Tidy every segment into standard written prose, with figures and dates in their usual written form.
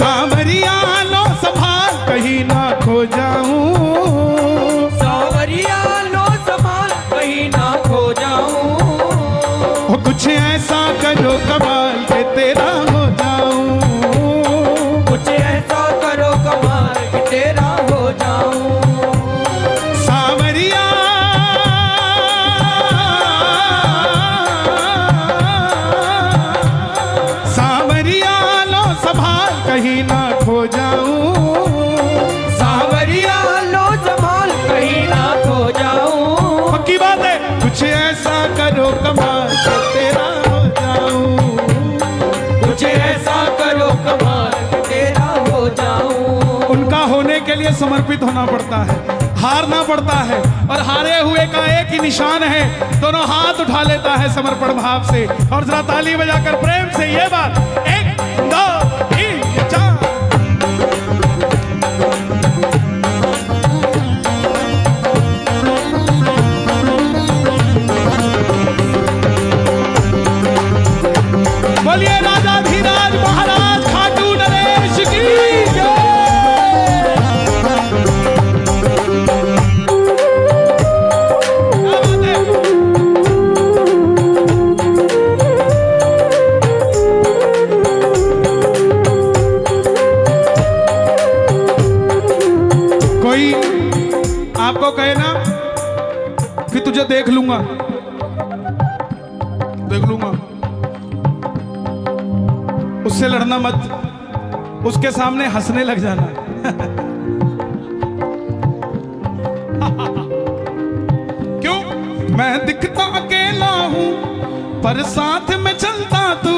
सांवरिया लो संभाल कहीं ना खो जाऊं, सांवरिया लो संभाल कहीं ना खो जाऊं। कुछ ऐसा करो कमाल के तेरा हो जाऊं, कुछ ऐसा करो कमाल के तेरा हो जाऊं। सांवरिया सांवरिया लो संभाल कहीं ना खो जाऊं, सांवरिया लो संभाल कहीं ना खो जाऊं। पक्की बात है। कुछ ऐसा करो कमाल के तेरा हो जाऊं, कुछ ऐसा करो कमाल के तेरा हो जाऊं। उनका होने के लिए समर्पित होना पड़ता है, हारना पड़ता है, और हारे हुए का एक ही निशान है, दोनों हाथ उठा लेता है समर्पण भाव से। और जरा ताली बजाकर प्रेम से ये बात, 1 2 3 4। बोलिए राजा धीराज महाराज खाटू नरेश की जय। कोई आपको कहे ना कि तुझे देख लूंगा, देख लूंगा, उससे लड़ना मत, उसके सामने हंसने लग जाना। क्यों? मैं दिखता अकेला हूं पर साथ में चलता तू,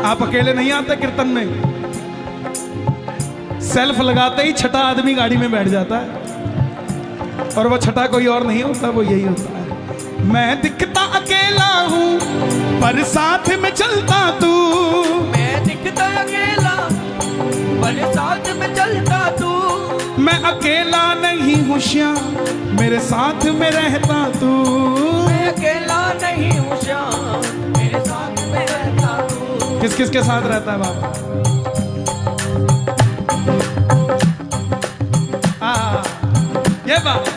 आप अकेले नहीं आते कीर्तन में, सेल्फ लगाते ही छठा आदमी गाड़ी में बैठ जाता है, और वो छठा कोई और नहीं होता, वो यही होता है। मैं दिखता अकेला हूं पर साथ में चलता तू, मैं दिखता अकेला पर साथ में चलता तू। मैं अकेला नहीं हूं श्याम मेरे साथ में रहता तू, मैं अकेला नहीं हूँ श्याम मेरे साथ में रहता तू। किस किस के साथ रहता है बाबा? ये बात,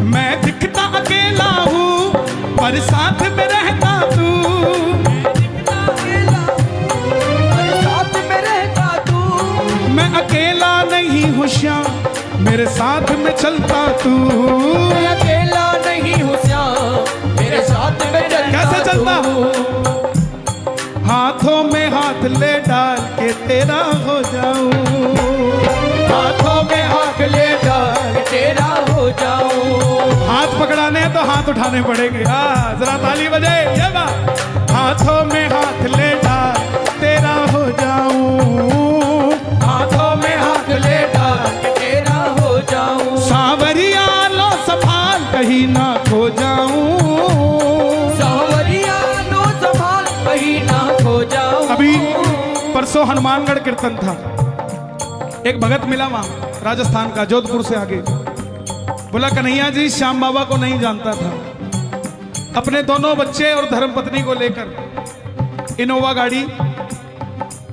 मैं दिखता अकेला हूँ पर साथ में रहता तू, मैं दिखता अकेला पर साथ में रहता तू। मैं अकेला नहीं हूँ श्याम मेरे साथ में चलता तू। मैं अकेला नहीं हूँ श्याम मेरे साथ में चलता। कैसे चलता हूँ? हाथों में हाथ ले डाल के तेरा हो जाऊं, हाथों में हाथ ले डाल के तेरा हो जाऊं। हाथ पकड़ाने हैं तो हाथ उठाने पड़ेंगे। हाँ, जरा ताली बजे ये बात। हाथों में हाथ ले डाल तेरा हो जाऊं, हाथों में हाथ ले डाल के तेरा हो जाऊं। सांवरिया लो संभाल कहीं ना खो जाऊं, सांवरिया लो संभाल कहीं ना खो जाऊं। अभी परसों हनुमानगढ़ कीर्तन था, एक भगत मिला वहां राजस्थान का, जोधपुर से आगे। बोला कन्हैया जी श्याम बाबा को नहीं जानता था, अपने दोनों बच्चे और धर्मपत्नी को लेकर इनोवा गाड़ी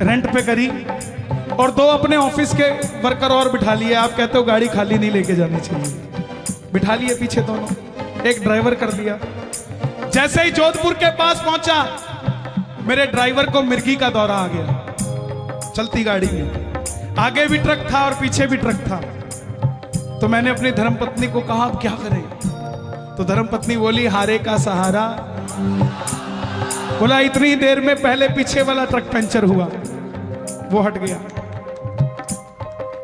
रेंट पे करी और 2 अपने ऑफिस के वर्कर और बिठा लिए। आप कहते हो गाड़ी खाली नहीं लेके जानी चाहिए, बिठा लिए पीछे दोनों, एक ड्राइवर कर दिया। जैसे ही जोधपुर के पास पहुंचा, मेरे ड्राइवर को मिर्गी का दौरा आ गया चलती गाड़ी में। आगे भी ट्रक था और पीछे भी ट्रक था। तो मैंने अपनी धर्मपत्नी को कहा क्या करें? तो धर्मपत्नी बोली हारे का सहारा। बोला इतनी देर में पहले पीछे वाला ट्रक पंचर हुआ, वो हट गया,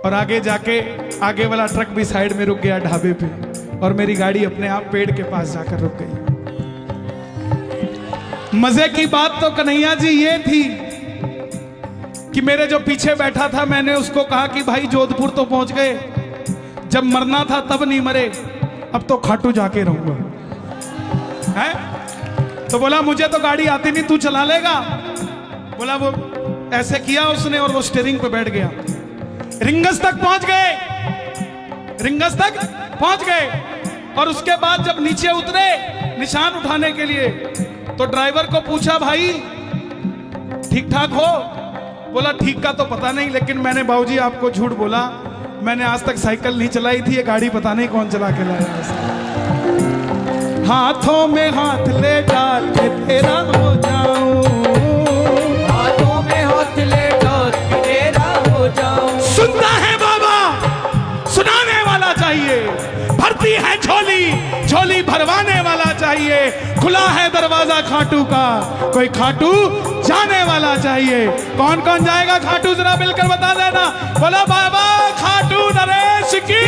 और आगे जाके आगे वाला ट्रक भी साइड में रुक गया ढाबे पे, और मेरी गाड़ी अपने आप पेड़ के पास जाकर रुक गई। मजे की बात तो कन्हैया जी ये थी कि मेरे जो पीछे बैठा था, मैंने उसको कहा कि भाई जोधपुर तो पहुंच गए, जब मरना था तब नहीं मरे, अब तो खाटू जाके रहूंगा है। तो बोला मुझे तो गाड़ी आती नहीं, तू चला लेगा? बोला वो ऐसे किया उसने और वो स्टीयरिंग पे बैठ गया। रिंगस तक पहुंच गए, रिंगस तक पहुंच गए, और उसके बाद जब नीचे उतरे निशान उठाने के लिए। तो ड्राइवर को पूछा, भाई ठीक ठाक हो? बोला ठीक का तो पता नहीं, लेकिन मैंने बाबूजी आपको झूठ बोला, मैंने आज तक साइकिल नहीं चलाई थी, ये गाड़ी पता नहीं कौन चला के लाया है। हाथों में हाथ ले डाल के तेरा हो जाऊं, हाथों में हाथ ले डाल के तेरा हो जाऊं। सुनता है बाबा, सुनाने वाला चाहिए, भरती है झोली, झोली भरवाने वाला चाहिए, खुला है दरवाजा खाटू का, कोई खाटू जाने वाला चाहिए। कौन कौन जाएगा खाटू, जरा मिलकर बता देना। बोला बाबा खाटू नरेश की।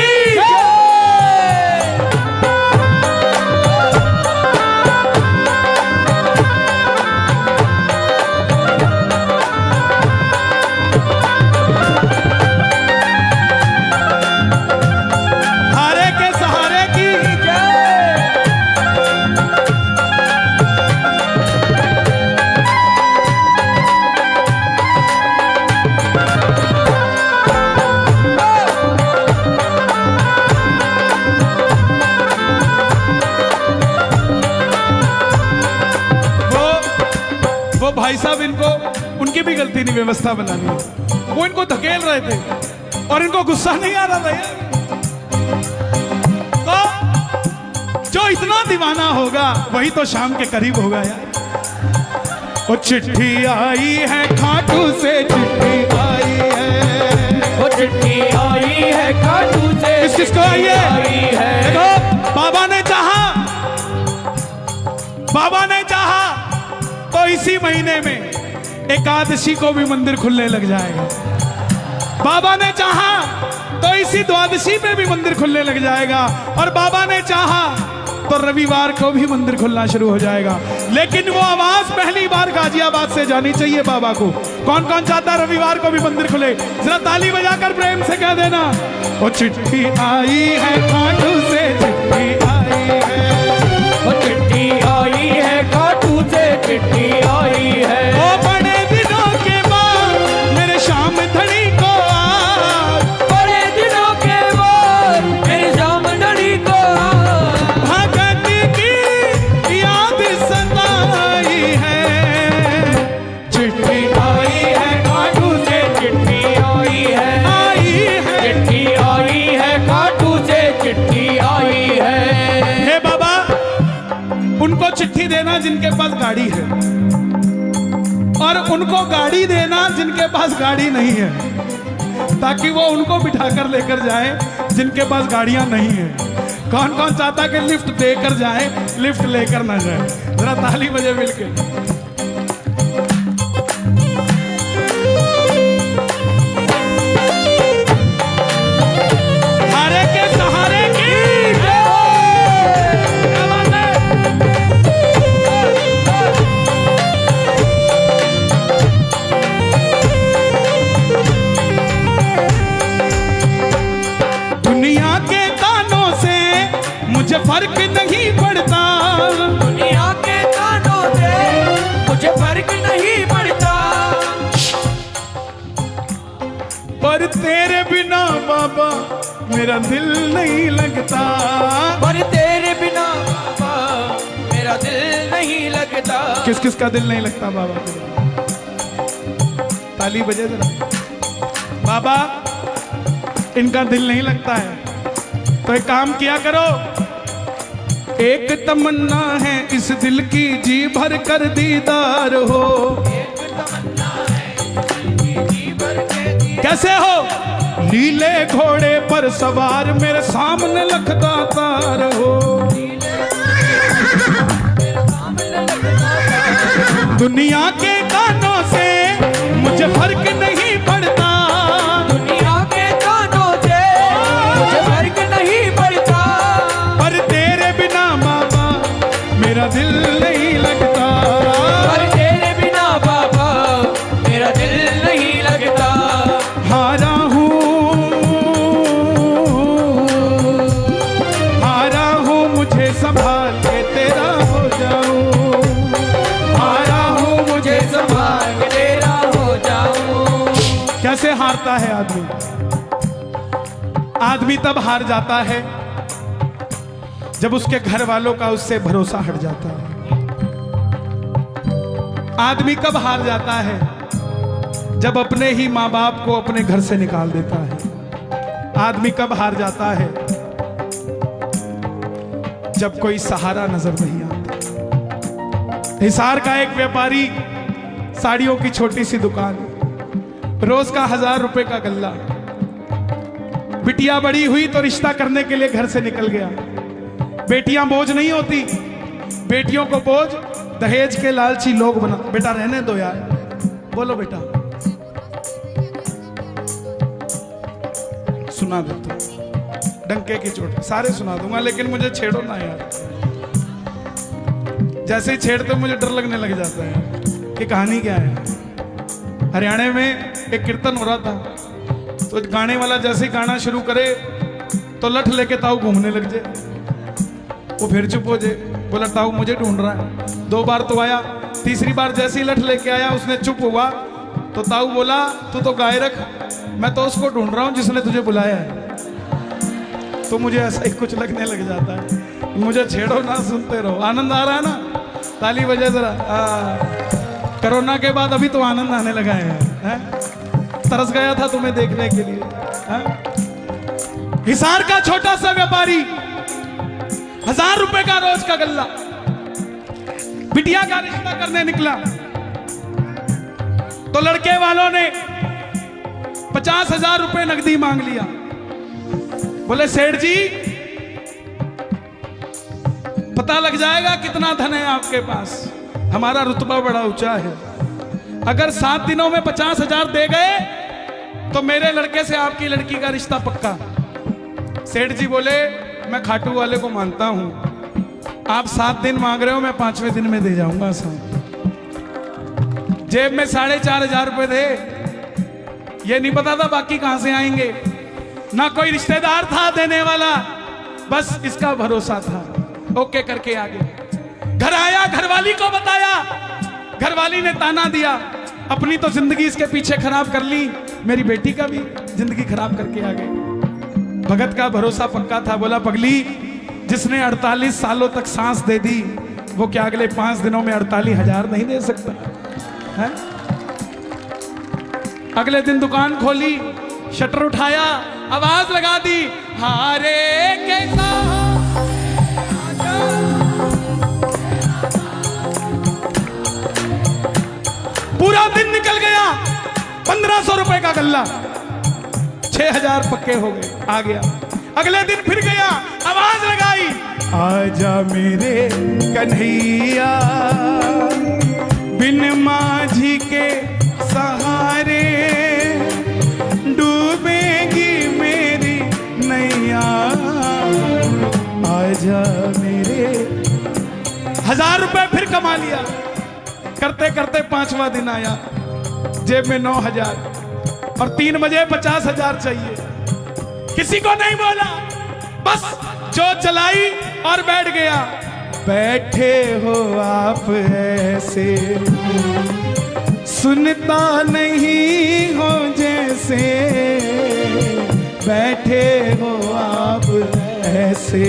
भाई साहब इनको, उनकी भी गलती नहीं व्यवस्था बनानी, वो इनको धकेल रहे थे और इनको गुस्सा नहीं आ रहा था यार। तो जो इतना दीवाना होगा वही तो शाम के करीब होगा यार। वो चिट्ठी आई है खाटू से, चिट्ठी आई है, वो चिट्ठी आई है खाटू से, किसको आई है? देखो बाबा ने चाहा, बाबा ने चाहा तो इसी महीने में एकादशी को भी मंदिर खुलने लग जाएगा। बाबा ने चाहा तो इसी द्वादशी पे भी मंदिर खुलने लग जाएगा, और बाबा ने चाहा तो रविवार को भी मंदिर खुलना शुरू हो जाएगा। लेकिन वो आवाज पहली बार गाजियाबाद से जानी चाहिए बाबा को। कौन कौन चाहता है रविवार को भी मंदिर खुले? जरा ताली बजाकर प्रेम से कह देना, वो चिट्ठी आई है खाटू से, चिट्ठी आई है, वो चिट्ठी आई है खाटू से, चिट्ठी आई है। ओ बड़े दिनों के बाद मेरे शाम धड़ी को आज, बड़े दिनों के बाद मेरे शाम धड़ी को भगत की याद सताई है। चिट्ठी आई है खाटू से, चिट्ठी आई है, चिट्ठी आई है खाटू से, चिट्ठी आई है। हे बाबा, उनको चिट्ठी देना जिनके पास गाड़ी है, और उनको गाड़ी देना जिनके पास गाड़ी नहीं है, ताकि वो उनको बिठाकर लेकर जाए जिनके पास गाड़ियां नहीं है। कौन कौन चाहता कि लिफ्ट देकर जाए, लिफ्ट लेकर ना जाए? जरा ताली बजे मिलके। हारे के सहारे की दुनिया के कानों से मुझे फर्क नहीं पड़ता, दुनिया के कानों से मुझे फर्क नहीं पड़ता, पर तेरे बिना बाबा मेरा दिल नहीं लगता, पर तेरे बिना बाबा मेरा दिल नहीं लगता। किस किस का दिल नहीं लगता बाबा? ताली बजे जरा। बाबा इनका दिल नहीं लगता है, तो एक काम किया करो, एक तमन्ना है इस दिल की, जी भर कर दीदार हो। एक तमन्ना है जी भर के दीदार। कैसे हो? नीले घोड़े पर सवार मेरे सामने लखता तार हो। दुनिया के कानों से मुझे फर्क नहीं पड़ता, दुनिया के कानों से मुझे फर्क नहीं पड़ता, पर तेरे बिना बाबा मेरा दिल नहीं लगता, पर तेरे बिना बाबा मेरा दिल नहीं लगता। हारा हूँ मुझे संभाल के तेरा हो जाऊं, हारा हूँ मुझे संभाल के तेरा हो जाऊं। कैसे हारता है आदमी? आदमी तब हार जाता है जब उसके घर वालों का उससे भरोसा हट जाता है। आदमी कब हार जाता है? जब अपने ही माँ बाप को अपने घर से निकाल देता है। आदमी कब हार जाता है? जब कोई सहारा नजर नहीं आता। हिसार का एक व्यापारी, साड़ियों की छोटी सी दुकान, रोज का 1000 रुपए का गल्ला। बिटिया बड़ी हुई तो रिश्ता करने के लिए घर से निकल गया। बेटियां बोझ नहीं होती, बेटियों को बोझ दहेज के लालची लोग बना। बेटा रहने दो यार, बोलो बेटा, सुना दे तो डंके की चोट, सारे सुना दूंगा लेकिन मुझे छेड़ो ना यार। जैसे ही छेड़ते मुझे डर लगने लग जाता है कि कहानी क्या है। हरियाणा में एक कीर्तन हो रहा था, तो गाने वाला जैसे ही गाना शुरू करे तो लठ लेके ताऊ घूमने लग जाए। वो फिर चुप हो जाए, बोला ताऊ मुझे ढूंढ रहा है। 2 बार तो आया, तीसरी बार जैसे ही लठ लेके आया उसने चुप हुआ तो ताऊ बोला तू तो गाय रख, मैं तो उसको ढूंढ रहा हूं जिसने तुझे बुलाया है। तो मुझे ऐसा ही कुछ लगने लग जाता है, मुझे छेड़ो ना, सुनते रहो। आनंद आ रहा है ना? ताली बजाए जरा। कोरोना के बाद अभी तो आनंद आने लगा है। तरस गया था तुम्हें देखने के लिए। हिसार का छोटा सा व्यापारी, 1000 रुपए का रोज का गल्ला, बिटिया का रिश्ता करने निकला तो लड़के वालों ने 50,000 रुपए नकदी मांग लिया। बोले सेठ जी पता लग जाएगा कितना धन है आपके पास, हमारा रुतबा बड़ा ऊंचा है। अगर 7 दिनों में 50,000 दे गए तो मेरे लड़के से आपकी लड़की का रिश्ता पक्का। सेठ जी बोले मैं खाटू वाले को मानता हूं, आप 7 दिन मांग रहे हो, मैं 5वें दिन में दे जाऊंगा। जेब में 4,500 रुपए थे, ये नहीं पता था बाकी कहां से आएंगे। ना कोई रिश्तेदार था देने वाला, बस इसका भरोसा था। ओके करके आ गया। घर आया, घरवाली को बताया, घरवाली ने ताना दिया, अपनी तो जिंदगी इसके पीछे खराब कर ली, मेरी बेटी का भी जिंदगी खराब करके आ गए। भगत का भरोसा पक्का था, बोला पगली जिसने 48 सालों तक सांस दे दी वो क्या अगले 5 दिनों में 48,000 नहीं दे सकता है? अगले दिन दुकान खोली, शटर उठाया, आवाज लगा दी, हारे कैसा पूरा दिन निकल गया। 1500 रुपए का गल्ला, 6,000 पक्के हो गए। आ गया, अगले दिन फिर गया, आवाज लगाई, आजा मेरे कन्हैया, बिन माझी के सहारे डूबेगी मेरी नैया, आजा मेरे। 1000 रुपए फिर कमा लिया। करते करते 5वां दिन आया, जेब में 9,000 और 3 बजे 50,000 चाहिए। किसी को नहीं बोला, बस जो चलाई और बैठ गया। बैठे हो आप ऐसे, सुनता नहीं हो जैसे, बैठे हो आप ऐसे,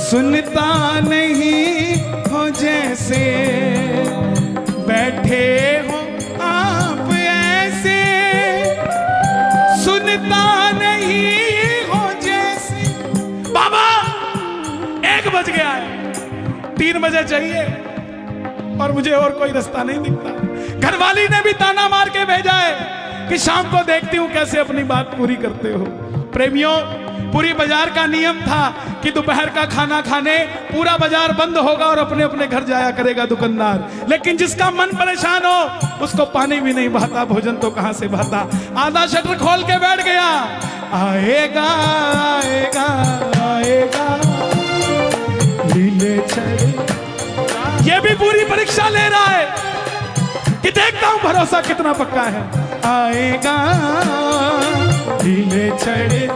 सुनता नहीं हो जैसे, बैठे हो आप ऐसे, सुनता नहीं हो जैसे। बाबा 1 बज गया है, 3 बजे चाहिए और मुझे और कोई रास्ता नहीं दिखता। घरवाली ने भी ताना मार के भेजा है कि शाम को देखती हूं कैसे अपनी बात पूरी करते हो। प्रेमियों, पूरी बाजार का नियम था कि दोपहर का खाना खाने पूरा बाजार बंद होगा और अपने अपने घर जाया करेगा दुकानदार। लेकिन जिसका मन परेशान हो उसको पानी भी नहीं बहाता, भोजन तो कहां से बहाता। आधा शटर खोल के बैठ गया, आएगा आएगा आएगा लीले छड़े। ये भी पूरी परीक्षा ले रहा है कि देखता हूं भरोसा कितना पक्का है। आएगा लीले छड़े।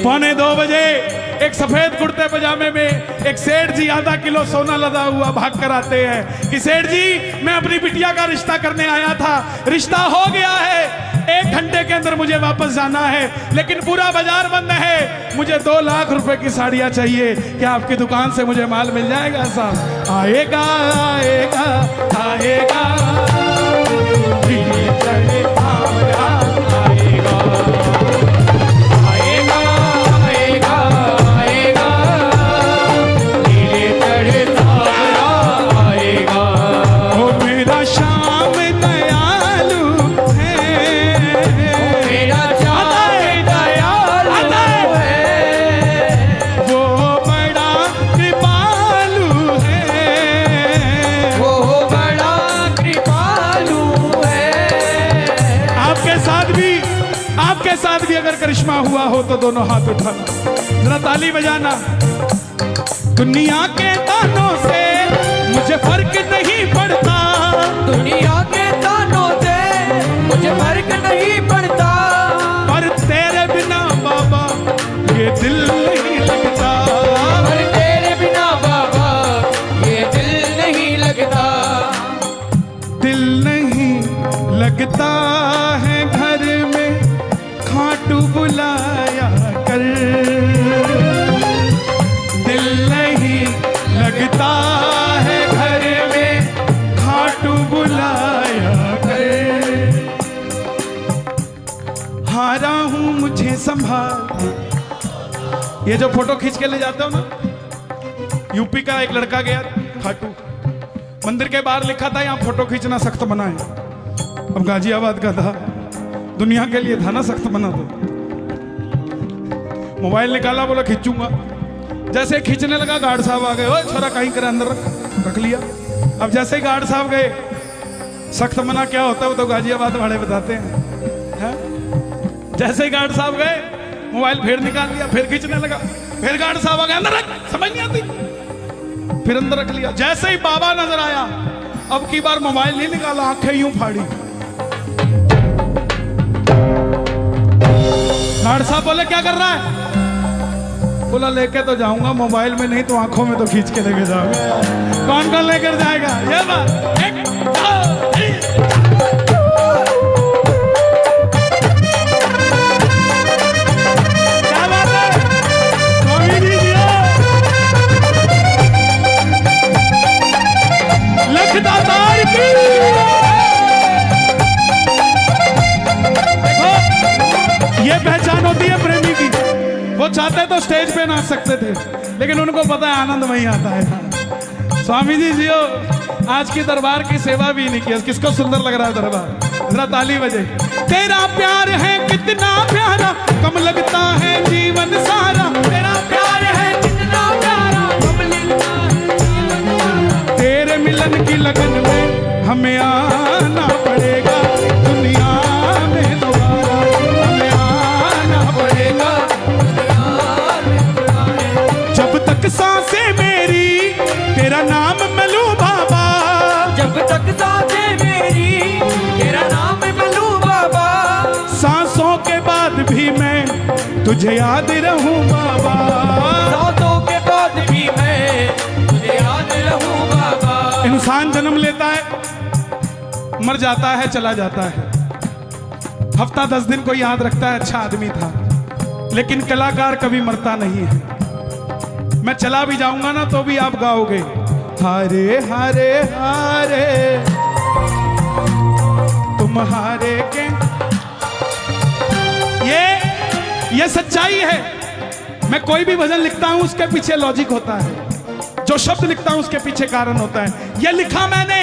1:45 बजे एक सफेद कुर्ते पजामे में एक सेठ जी आधा किलो सोना लदा हुआ भाग कर आते हैं कि सेठ जी मैं अपनी बिटिया का रिश्ता करने आया था, रिश्ता हो गया है, 1 घंटे के अंदर मुझे वापस जाना है, लेकिन पूरा बाजार बंद है, मुझे 2 लाख रुपए की साड़ियां चाहिए, क्या आपकी दुकान से मुझे माल मिल जाएगा साहब? आएगा आएगा आएगा धीरे चढ़े भावरा आएगा, आएगा आएगा आएगा धीरे चढ़े सावरा आएगा। ओ मेरा श्याम दयालु है, मेरा श्याम दयालु है, वो बड़ा कृपालु है, वो बड़ा कृपालु है। आपके साथ भी अगर करिश्मा हुआ हो तो दोनों हाथ उठाना, जरा ताली बजाना। दुनिया के तानों से मुझे फर्क नहीं पड़ता, दुनिया के तानों से मुझे फर्क नहीं पड़ता, पर तेरे बिना बाबा ये दिल नहीं लगता, पर तेरे बिना बाबा ये दिल नहीं लगता। दिल नहीं लगता है घर में खाटू बुलाया कर, दिल नहीं लगता है घर में खाटू बुलाया कर, हारा हूं मुझे संभाल। ये जो फोटो खींच के ले जाते हो ना, यूपी का एक लड़का गया खाटू, मंदिर के बाहर लिखा था यहाँ फोटो खींचना सख्त मना है। अब गाजियाबाद का था, दुनिया के लिए था ना सख्त मना, तो मोबाइल निकाला, बोला खींचूंगा। जैसे खींचने लगा गार्ड साहब आ गए, ओए छोरा कहीं कर अंदर रख लिया। अब जैसे ही गार्ड साहब गए, सख्त मना क्या होता है वो तो गाजियाबाद वाले बताते हैं। जैसे ही गार्ड साहब गए, मोबाइल फिर निकाल लिया, फिर खींचने लगा, फिर गार्ड साहब आ गए, अंदर रख, समझ नहीं आती, फिर अंदर रख लिया। जैसे ही बाबा नजर आया, अब की बार मोबाइल नहीं निकाला, आंखें यूं फाड़ी। गार्ड साहब बोले क्या कर रहा है? बोला लेके तो जाऊंगा, मोबाइल में नहीं तो आंखों में तो खींच के लेके जाऊंगा। कौन कौन लेकर जाएगा? ये बात। 1 2 3 क्या बात है? स्वामी जी लख दातार की। देखो ये पहचान होती है प्रेमी की। वो चाहते तो स्टेज पे नाच सकते थे, लेकिन उनको पता है आनंद वहीं आता है। स्वामी जी जियो, आज की दरबार की सेवा भी नहीं की। किसको सुंदर लग रहा है दरबार? जरा ताली बजे। तेरा प्यार है कितना प्यारा, कम लगता है जीवन सारा, तेरा प्यार है कितना प्यारा, कम लगता है जीवन सारा। तेरे मिलन की लगन में हमें आना पड़ेगा, दुनिया में दोबारा हमें आना पड़ेगा। जब तक सांसें मेरी तेरा नाम मैं लूं बाबा, जब तक सांसें मेरी तेरा नाम मैं लूं बाबा, सांसों के बाद भी मैं तुझे याद रहूं बाबा, सांसों के बाद भी मैं तुझे याद रहूं बाबा। इंसान जन्म लेता है, मर जाता है, चला जाता है, हफ्ता 10 दिन को याद रखता है अच्छा आदमी था, लेकिन कलाकार कभी मरता नहीं है। मैं चला भी जाऊंगा ना तो भी आप गाओगे हारे हारे हारे तुम हारे के। ये सच्चाई है। मैं कोई भी भजन लिखता हूं उसके पीछे लॉजिक होता है, जो शब्द लिखता हूं उसके पीछे कारण होता है। ये लिखा मैंने,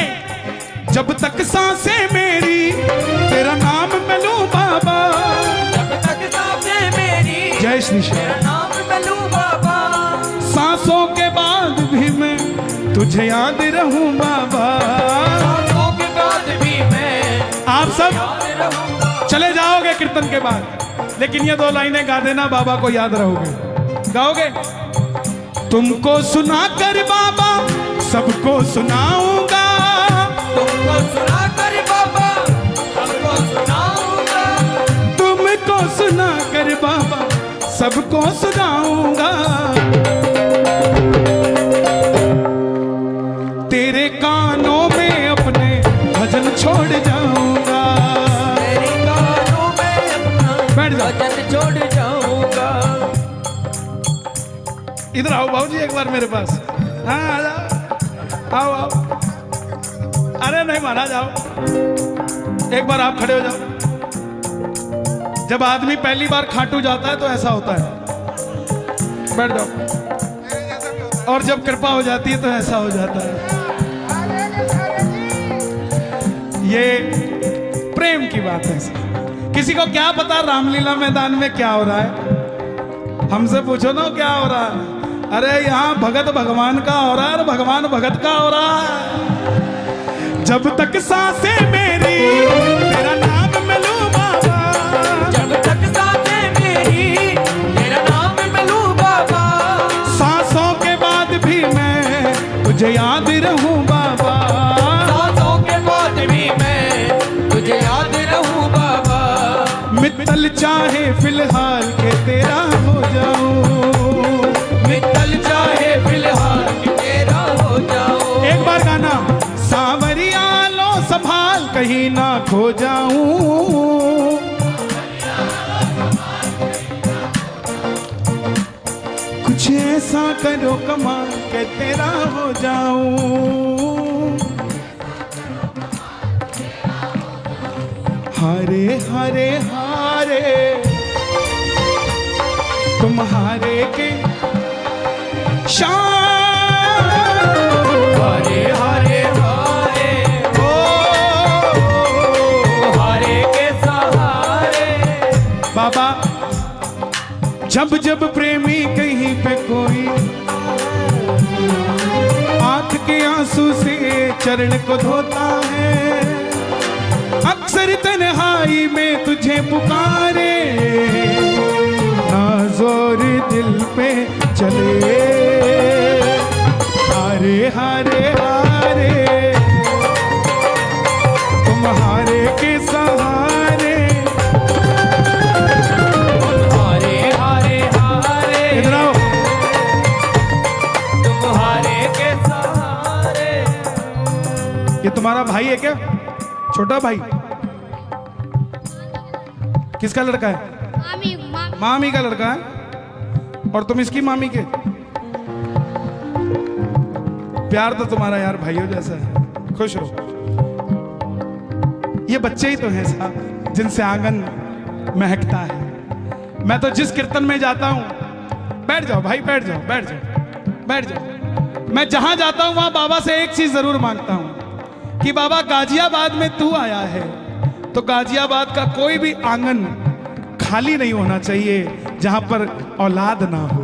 जब तक सांसें मेरी तेरा नाम मैं लूं बाबा, जब तक सांसें मेरी जय श्री श्याम, तेरा नाम मैं लूं बाबा, सांसों के बाद भी मैं तुझे याद रहूं बाबा। सांसों के बाद भी मैं आप सब याद रहूंगा। चले जाओगे कीर्तन के बाद, लेकिन ये 2 लाइनें गा देना, बाबा को याद रहोगे। गाओगे? तुमको सुना कर बाबा सबको सुनाऊंगा, तुमको सुना कर बाबा सबको सुनाऊंगा, तुमको सुना कर बाबा सबको सुनाऊंगा। तेरे कानों में अपने भजन छोड़ जाऊंगा, तेरे कानों मेरे पास। हाँ आ जाओ, आओ आओ। अरे नहीं महाराज आओ, एक बार आप खड़े हो जाओ। जब आदमी पहली बार खाटू जाता है तो ऐसा होता है, बैठ जाओ। और जब कृपा हो जाती है तो ऐसा हो जाता है। ये प्रेम की बात है। किसी को क्या पता रामलीला मैदान में क्या हो रहा है? हमसे पूछो ना क्या हो रहा है। अरे यहाँ भगत भगवान का हो रहा है और भगवान भगत का हो रहा है। जब तक सांसें मेरी तेरा नाम मैं लूं बाबा, जब तक सांसें मेरी तेरा नाम मैं लूं बाबा, सांसों के बाद भी मैं तुझे याद रहूं बाबा, सांसों के बाद भी मैं तुझे याद रहूं बाबा, मित्तल चाहे फिलहाल के तेरा हो जाऊं, मित्तल चाहे फिलहाल कि तेरा हो जाओ। एक बार गाना, सांवरिया लो संभाल कहीं ना खो जाऊं, कुछ ऐसा करो कमाल के तेरा हो जाऊं, हारे हारे हारे तुम्हारे के शान, हरे हरे हरे ओ हरे के सहारे। बाबा जब जब प्रेमी कहीं पे कोई आंख के आंसू से चरण को धोता है, अक्सर तन्हाई में तुझे पुकारे, ना जोर दिल पे चले, हारे हारे हारे तुम्हारे के सहारे, हरे हरे हरे इधर आओ। तुम्हारे के सहारे। ये तुम्हारा भाई है क्या? छोटा भाई? किसका लड़का है? मामी मामी का लड़का है। और तुम इसकी मामी के? प्यार तो तुम्हारा यार भाइयों जैसा है। खुश रहो। ये बच्चे ही तो हैं साहब जिनसे आंगन महकता है। मैं तो जिस कीर्तन में जाता हूं, बैठ जाओ भाई, बैठ जाओ बैठ जाओ बैठ जाओ। मैं जहां जाता हूं वहां बाबा से एक चीज जरूर मांगता हूं कि बाबा गाजियाबाद में तू आया है तो गाजियाबाद का कोई भी आंगन खाली नहीं होना चाहिए जहां पर औलाद ना हो।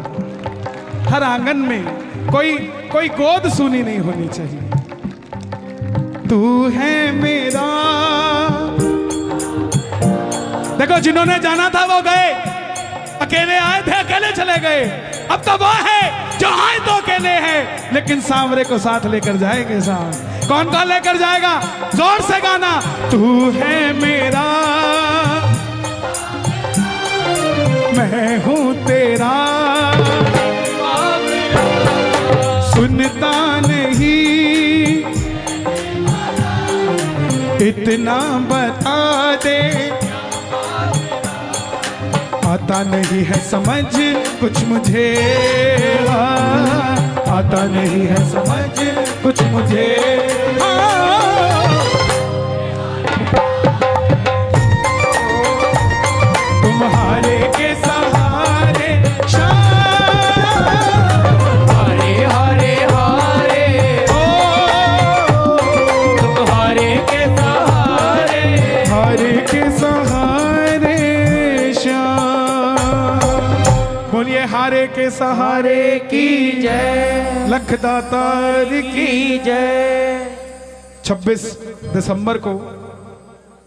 हर आंगन में कोई गोद सूनी नहीं होनी चाहिए। तू है मेरा। देखो जिन्होंने जाना था वो गए, अकेले आए थे अकेले चले गए। अब तो वो है जो आए तो अकेले हैं, लेकिन सांवरे को साथ लेकर जाएंगे साहब। कौन कौन लेकर जाएगा? जोर से गाना। तू है मेरा, मैं हूं तेरा, सुनता नहीं इतना बता दे, आता नहीं है समझ कुछ मुझे, आता नहीं है समझ कुछ मुझे। तुम्हारे के सहारे हरे हरे हरे ओ तुम्हारे के सहारे। हरे के सहारे श्याम। बोलिए हारे के सहारे की जय, लख दातार की। जय। 26 दिसंबर को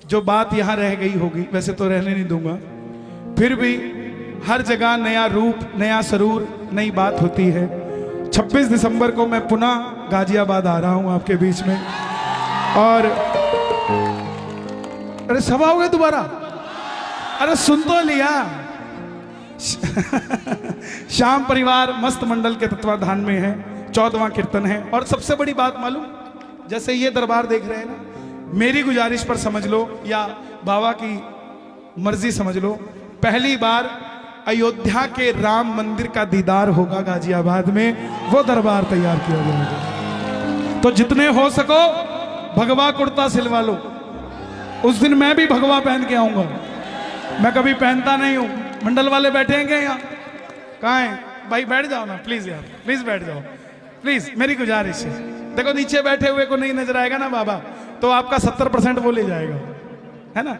जो बात यहां रह गई होगी, वैसे तो रहने नहीं दूंगा, फिर भी हर जगह नया रूप, नया सरूर, नई बात होती है। 26 दिसंबर को मैं पुनः गाजियाबाद आ रहा हूं आपके बीच में। और अरे सब आओगे दोबारा? अरे सुन तो लिया। श्याम परिवार मस्त मंडल के तत्वाधान में है, 14वां कीर्तन है। और सबसे बड़ी बात मालूम, जैसे ये दरबार देख रहे हैं ना, मेरी गुजारिश पर समझ लो या बाबा की मर्जी समझ लो, पहली बार अयोध्या के राम मंदिर का दीदार होगा गाजियाबाद में, वो दरबार तैयार किया जाएगा। तो जितने हो सको भगवा कुर्ता सिलवा लो। उस दिन मैं भी भगवा पहन के आऊंगा, मैं कभी पहनता नहीं हूं। मंडल वाले बैठेंगे यहाँ, कहाँ है भाई? बैठ जाओ ना प्लीज यार, प्लीज बैठ जाओ प्लीज, मेरी गुजारिश है। देखो नीचे बैठे हुए को नहीं नजर आएगा ना बाबा, तो आपका 70% वो ले जाएगा, है ना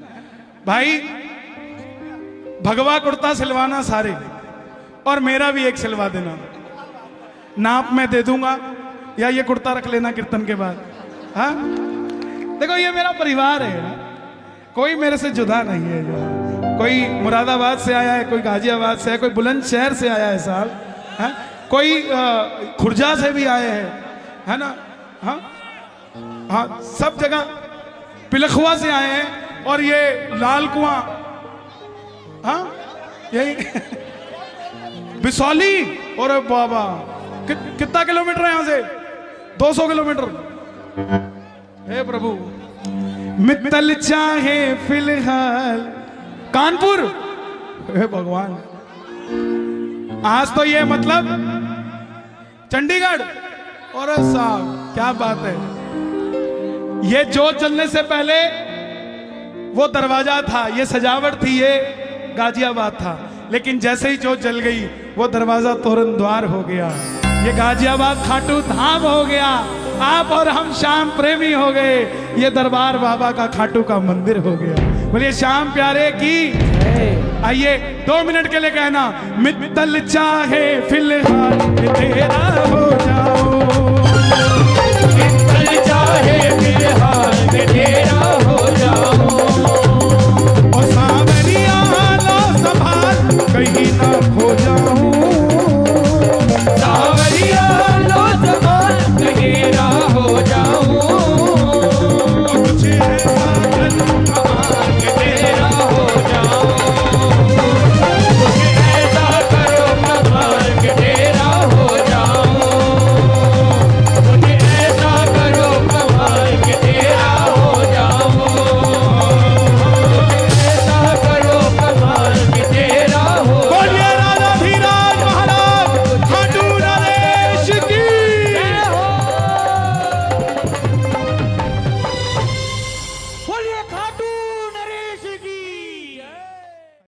भाई? भगवा कुर्ता सिलवाना सारे, और मेरा भी एक सिलवा देना, नाप मैं दे दूंगा, या ये कुर्ता रख लेना कीर्तन के बाद। हाँ देखो ये मेरा परिवार है, कोई मेरे से जुदा नहीं है। जो कोई मुरादाबाद से आया है, कोई गाजियाबाद से है, कोई बुलंदशहर से आया है साहब, है? कोई खुर्जा से भी आए हैं, है ना? हाँ हाँ, सब जगह पिलखुआ से आए हैं, और ये लाल कुआं, हाँ यही बिसौली। और बाबा कितना किलोमीटर है यहाँ से? 200 किलोमीटर। हे प्रभु, मित्तल चाहे फिलहाल कानपुर, हे भगवान, आज तो ये मतलब चंडीगढ़। और साहब क्या बात है, ये जोत जलने से पहले वो दरवाजा था, ये सजावट थी, ये गाजियाबाद था। लेकिन जैसे ही जोत जल गई वो दरवाजा तोरण द्वार हो गया, ये गाजियाबाद खाटू धाम हो गया। आप और हम श्याम प्रेमी हो गए, ये दरबार बाबा का खाटू का मंदिर हो गया। बोलिए श्याम प्यारे की। आइए 2 मिनट के लिए कहना, मित्तल चाहे फिलहाल तेरा हो